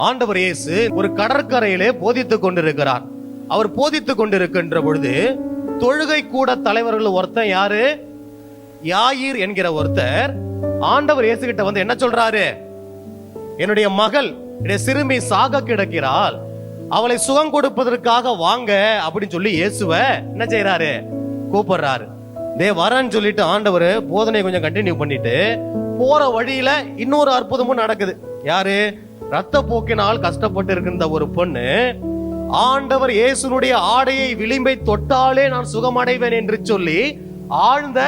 ஆண்டவர் இயேசு ஒரு கடற்கரையிலே போதித்துக் கொண்டிருக்கிறார். அவர் போதித்துக் கொண்டிருக்கின்ற பொழுது தொழுகை கூட தலைவர்கள் ஒருத்தன் யாரு, யாயிர் என்கிற ஒருத்தர் ஆண்டவர் இயேசு கிட்ட வந்து என்ன சொல்றாரு, என்னுடைய மகள் சிறுமி சாக கிடக்கிறாள், அவளை சுகம் கொடுப்பதற்காக வாங்க அப்படின்னு சொல்லி இயேசுவ என்ன செய்யறாரு, கூப்பிடுறாரு. வரன்னு சொல்லிட்டு ஆண்டவர் போதனை கொஞ்சம் கண்டினியூ பண்ணிட்டு போற வழியில இன்னொரு அற்புதமும் நடக்குது. யாரு, ரத்த போக்கினால் கஷ்டப்பட்டு இருக்கின்ற ஒரு பொண்ணு ஆண்டவர் இயேசுனுடைய ஆடையை விளிம்பை தொட்டாலே நான் சுகமடைவேன் என்று சொல்லி ஆழ்ந்த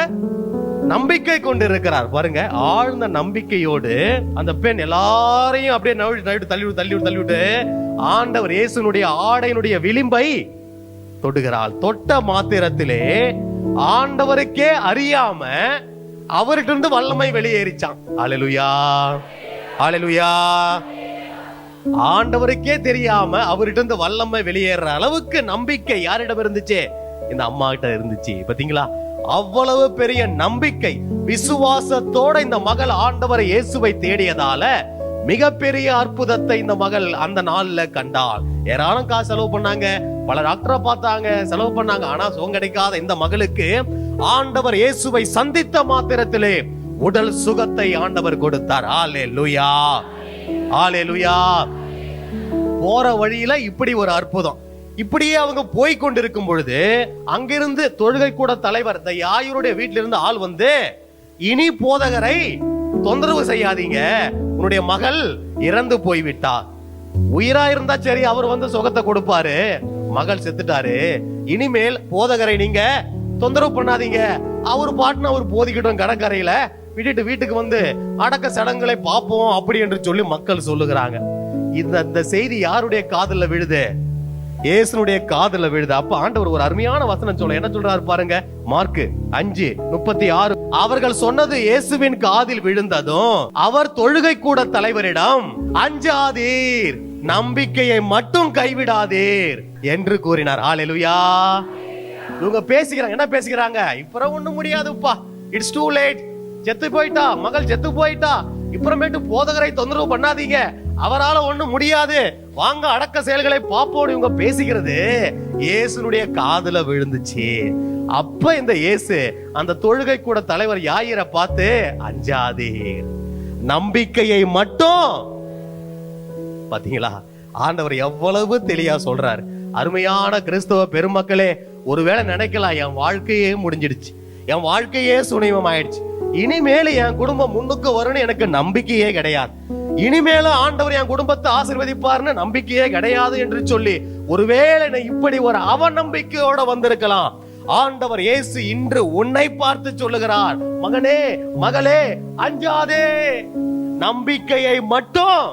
நம்பிக்கை கொண்டிருக்கிறார். பாருங்க, ஆழ்ந்த நம்பிக்கையோடு அந்த பெண் எல்லாரையும் அப்படியே தள்ளிவிட்டு ஆண்டவர் இயேசுனுடைய ஆடையினுடைய விளிம்பை தொடுகிறாள். தொட்ட மாத்திரத்திலே ஆண்டவருக்கே அறியாம அவர்கிட்ட இருந்து வல்லமை வெளியேறிச்சான். அல்லேலூயா, அல்லேலூயா. ஆண்டவருக்கே தெரியாம அவர்கிட்ட இருந்து வல்லமை வெளியேற அளவுக்கு நம்பிக்கை யாரிடம் இருந்துச்சு, இந்த அம்மா கிட்ட இருந்துச்சு. பாத்தீங்களா, அவ்வளவு பெரிய நம்பிக்கை விசுவாசத்தோட இந்த மகள் ஆண்டவர் இயேசுவை தேடியதால மிகப்பெரிய அற்புதத்தை இந்த மகள் அந்த நாள்ல கண்டாள். ஏராளம் காசு செலவு பண்ணாங்க, பல டாக்டரை பார்த்தாங்க, செலவு பண்ணாங்க. ஆனா சுகம் கிடைக்காத இந்த மகளுக்கு ஆண்டவர் இயேசுவை சந்தித்த மாத்திரத்திலே உடல் சுகத்தை ஆண்டவர் கொடுத்தார். அல்லேலூயா, அல்லேலூயா. போற வழியில இப்படி ஒரு அற்புதம். இப்படியே அவங்க போய் கொண்டிருக்கும் பொழுது அங்கிருந்து தொழுகை கூட தலைவர் இந்த யாயிருடைய வீட்டில இருந்து ஆள் வந்து, இனி போதகரை தொந்தரவு செய்யாதீங்க, உன்னுடைய மகள் இறந்து போய்விட்டா, உயிரா இருந்தா சரி அவர் வந்து சுகத்தை கொடுப்பாரு, மகள் செத்துட்டாரு, இனிமேல் போதகரை நீங்க தொந்தரவு பண்ணாதீங்க, அவர் பாட்டுன்னு அவர் போதிக்கிட்டோம் கடற்கரையில விட்டுட்டு வீட்டுக்கு வந்து அடக்க சடங்குகளை பார்ப்போம் அப்படி என்று சொல்லி மக்கள் சொல்லுகிறாங்க. இந்த செய்தி யாருடைய காதுல விழுது, இயேசுனுடைய காதுல விழுது. அப்ப ஆண்டவர் ஒரு அருமையான வசனம் சொல்ல என்ன சொல்றாரு பாருங்க, மார்க் 5:36. அவர்கள் சொன்னது இயேசுவின் காதில் விழுந்ததும் அவர் தொழுகை கூட தலைவரிடம் அஞ்சாதீர், நம்பிக்கையை மட்டும் கைவிடாதீர் என்று கூறினார். அல்லேலூயா. இவங்க பேசிக்கிறாங்க, என்ன பேசிக்கிறாங்க, இப்ப ஒண்ணும் முடியாதுப்பா, இட்ஸ் டூ லேட், செத்து போயிட்டா மகள், செத்து போயிட்டா, இப்புறமேட்டு போதகரை தொந்தரவு பண்ணாதீங்க, அவரால ஒண்ணும் முடியாது, வாங்க அடக்க செயல்களை பாப்போம் இவங்க பேசிக்கிறது இயேசுனுடைய காதுல விழுந்துச்சு. அப்ப இந்த இயேசு அந்த தொழுகை கூட தலைவர் யாயிரை பார்த்து, அஞ்சாதீர், நம்பிக்கையை மட்டும். பாத்தீங்களா, ஆண்டவர் எவ்வளவு தெளிவா சொல்றாரு. அருமையான கிறிஸ்தவ பெருமக்களே, ஒருவேளை நினைக்கலாம் என் வாழ்க்கையே முடிஞ்சிடுச்சு, என் வாழ்க்கையே சுனிமம் ஆயிடுச்சு, இனிமேல என் குடும்பம் முன்னுக்கு வரும்னு எனக்கு நம்பிக்கையே கிடையாது, இனிமேல ஆண்டவர் என் குடும்பத்தை ஆசீர்வதிப்பார்னு நம்பிக்கையே கிடையாது என்று சொல்லி ஒருவேளை இப்படி ஒரு அவநம்பிக்கையோட வந்திருக்கலாம். ஆண்டவர் இயேசு இன்று உன்னை பார்த்து சொல்லுகிறார், மகனே மகளே அஞ்சாதே, நம்பிக்கையை மட்டும்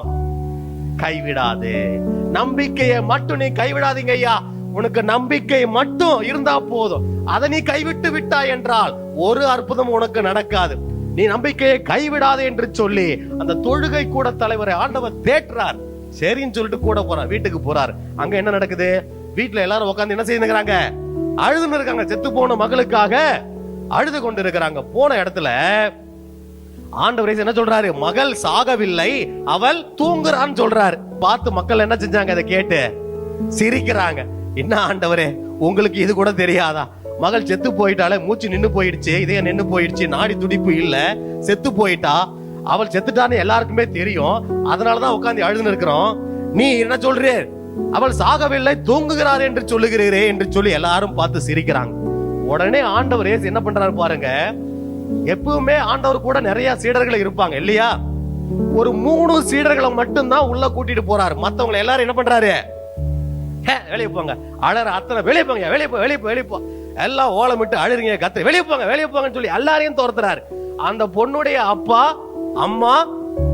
கைவிடாதே, நம்பிக்கையை மட்டும் நீ கைவிடாதீங்க ஐயா, உனக்கு நம்பிக்கை மட்டும் இருந்தா போதும், அதை நீ கைவிட்டு விட்டாய் என்றால் ஒரு அற்புதம் உனக்கு நடக்காது, நீ நம்பிக்கையை கைவிடாதே என்று சொல்லி அந்த தொழுகை கூட தலைவரை ஆண்டவர் தேற்றார். சரின்னு சொல்லிட்டு கூட போறார், வீட்டுக்கு போறார். அங்க என்ன நடக்குது, வீட்டுல எல்லாரும் உட்கார்ந்து என்ன செய்யுங்கிறாங்க, அழுதுன்னு இருக்காங்க, செத்து போன மகளுக்காக அழுது கொண்டு இருக்கிறாங்க. போன இடத்துல ஆண்டவர் என்ன சொல்றாரு, மகள் சாகவில்லை, அவள் தூங்குறான்னு சொல்றாரு. பார்த்து மக்கள் என்ன செஞ்சாங்க, அதை கேட்டு சிரிக்கிறாங்க. என்ன ஆண்டவரே, உங்களுக்கு இது கூட தெரியாதா, மகள் செத்து போயிட்டாலே, மூச்சு நின்னு போயிடுச்சு, இதயம் நின்னு போயிடுச்சு, நாடி துடிப்பு இல்ல, செத்து போயிட்டா, அவள் செத்துட்டான்னு எல்லாருக்குமே தெரியும், அதனாலதான் உட்கார்ந்து அழுதுன்னு இருக்கிறோம், நீ என்ன சொல்றே, அவள் சாகவில்லை தூங்குகிறார் என்று சொல்லுகிறீரே என்று சொல்லி எல்லாரும் பார்த்து சிரிக்கிறாங்க. உடனே ஆண்டவர் என்ன பண்றாரு பாருங்க, எப்பவுமே ஆண்டவர் கூட நிறைய சீடர்கள் இருப்பாங்க இல்லையா, ஒரு 3 சீடர்களை மட்டும்தான் உள்ள கூட்டிட்டு போறாரு. மத்தவங்களை எல்லாரும் என்ன பண்றாரு, வெளியே போங்க, அழற அத்தனை வெளியே போங்க, வெளியே போ வெளியே போ வெளியே போ, எல்லாம் ஓலமிட்டு அழுறீங்க, கத்து வெளியே போங்க வெளியே போங்கன்னு சொல்லி எல்லாரையும் துரத்துறாரு. அந்த பொண்ணுடைய அப்பா அம்மா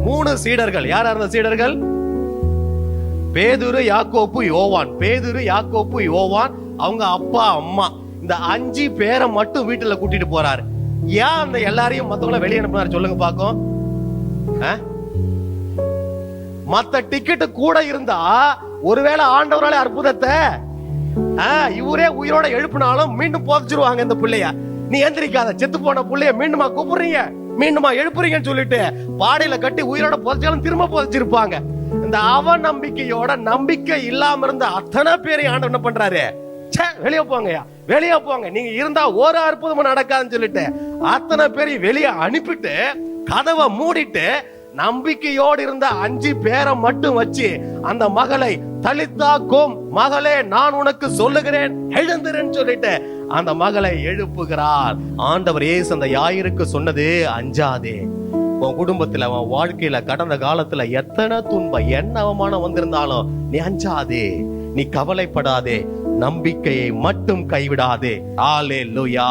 3 சீடர்கள். யார் அந்த சீடர்கள், பேதுரு யாக்கோப்பு யோவான். பேதுரு யாக்கோப்பு யோவான் அவங்க அப்பா அம்மா, இந்த 5 பேரை மட்டும் வீட்டுல கூட்டிட்டு போறாரு. ஏன் அந்த எல்லாரையும் மத்தவங்கள வெளியே அனுப்புனாரு சொல்லுங்க பாக்கும். மத்த டிக்கெட் கூட இருந்தா ஒருவேளை ஆண்டவராலே அற்புதத்தை இவரே உயிரோட எழுப்பினாலும் மீண்டும் போதிச்சிருவாங்க இந்த பிள்ளைய. நீ எந்திரிக்காத, செத்து போன பிள்ளைய மீண்டுமா கூப்பிடுறீங்க, மீண்டுமா எழுப்புறீங்கன்னு சொல்லிட்டு பாடையில கட்டி உயிரோட புதைச்சாலும் திரும்ப புதைச்சிருப்பாங்க. இந்த அவநம்பிக்கையோட நம்பிக்கை இல்லாம இருந்த அத்தனை பேரை ஆண்டவர் என்ன பண்றாரு? வெளியே போங்கயா, வெளியே போங்க, நீங்க இருந்தா ஒரு அற்புதமும் நடக்காதுன்னு சொல்லிட்டு அத்தனை பேரையும் வெளியே அனுப்பிட்டு கதவை மூடிட்டு நம்பிக்கையோடு இருந்த 5 பேரை மட்டும் வச்சு அந்த மகளை தலித்தாக்கும், மகளே நான் உனக்கு சொல்லுகிறேன் எழுந்திருன்னு சொல்லிட்டு அந்த மகளை எழுப்புகிறார். ஆண்டவர் இயேசு அந்த யாயிருக்கு சொன்னது, அஞ்சாதே. உன் குடும்பத்துல, உன் வாழ்க்கையில கடந்த காலத்துல எத்தனை துன்பம், என்ன அவமானம் வந்திருந்தாலும் நீ அஞ்சாதே, நீ கவலைப்படாதே, நம்பிக்கையை மட்டும் கைவிடாதே. ஹல்லேலூயா.